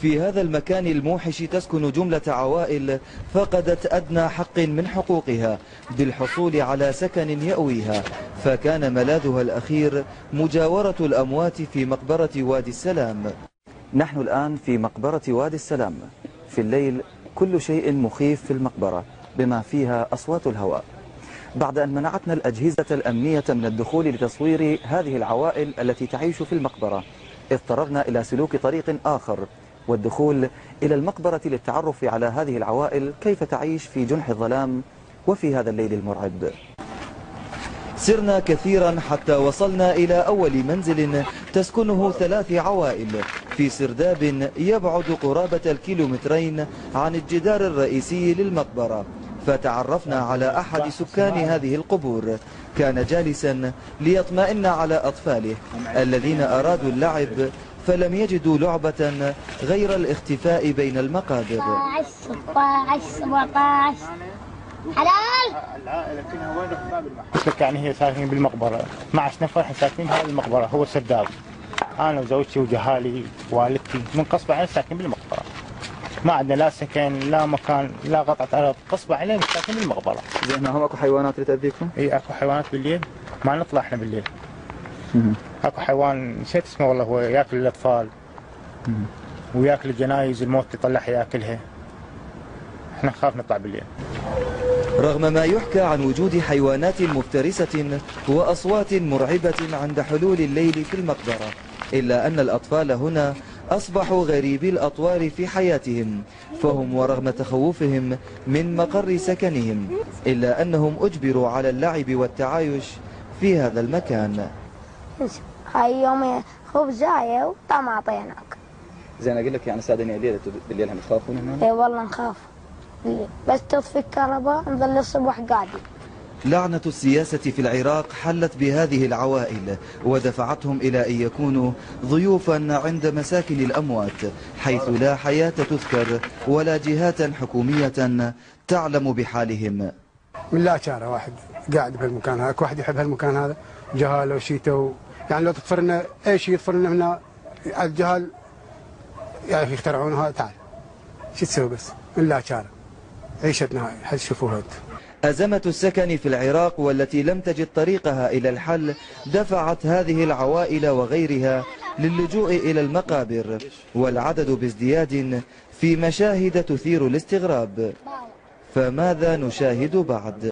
في هذا المكان الموحش تسكن جملة عوائل فقدت أدنى حق من حقوقها بالحصول على سكن يأويها، فكان ملاذها الأخير مجاورة الأموات في مقبرة وادي السلام. نحن الآن في مقبرة وادي السلام. في الليل كل شيء مخيف في المقبرة بما فيها أصوات الهواء. بعد أن منعتنا الأجهزة الأمنية من الدخول لتصوير هذه العوائل التي تعيش في المقبرة، اضطررنا إلى سلوك طريق آخر والدخول إلى المقبرة للتعرف على هذه العوائل كيف تعيش في جنح الظلام وفي هذا الليل المرعب. سرنا كثيرا حتى وصلنا إلى أول منزل تسكنه 3 عوائل في سرداب يبعد قرابة الكيلومترين عن الجدار الرئيسي للمقبرة، فتعرفنا على أحد سكان هذه القبور. كان جالسا ليطمئن على أطفاله الذين أرادوا اللعب فلم يجدوا لعبة غير الاختفاء بين المقابر. 16 17 حلال. العائلة كلها وين باب المحل؟ قلت لك يعني هي ساكنين بالمقبرة 12 نفر احنا ساكنين بهذه المقبرة، هو سرداب. أنا وزوجتي وجهالي والدتي من قصبة علينا ساكنين بالمقبرة. ما عندنا لا سكن لا مكان لا قطعة أرض، قصبة علينا ساكنين بالمقبرة. زين هم اكو حيوانات اللي تأذيكم؟ اي اكو حيوانات بالليل، ما نطلع احنا بالليل. اكو حيوان نسيت اسمه والله، هو ياكل الاطفال وياكل الجنايز، الموت يطلعها ياكلها. احنا نخاف نطلع بالليل. رغم ما يحكى عن وجود حيوانات مفترسة وأصوات مرعبة عند حلول الليل في المقبرة، إلا أن الأطفال هنا أصبحوا غريبي الأطوار في حياتهم، فهم ورغم تخوفهم من مقر سكنهم إلا أنهم أجبروا على اللعب والتعايش في هذا المكان. هاي يوم خبزاية وطماطينك. زين أقول لك يعني سادني الليل بالليل هم تخافون هنا؟ اي والله نخاف بالليل، بس تطفي الكهرباء نظل الصبح قاعدين. لعنة السياسة في العراق حلت بهذه العوائل ودفعتهم إلى أن يكونوا ضيوفا عند مساكن الأموات، حيث لا حياة تذكر ولا جهات حكومية تعلم بحالهم. من لا شارع واحد قاعد بهالمكان هذا، واحد يحب هالمكان هذا، جهاله وشيته، يعني لو تطفر لنا اي شيء يطفر لنا هنا الجهال يعني يخترعونها. تعال شو تسوي بس من لا شارع عيشتنا هاي حد شوفوها انتم. أزمة السكن في العراق والتي لم تجد طريقها إلى الحل دفعت هذه العوائل وغيرها للجوء إلى المقابر، والعدد بازدياد في مشاهد تثير الاستغراب. فماذا نشاهد بعد؟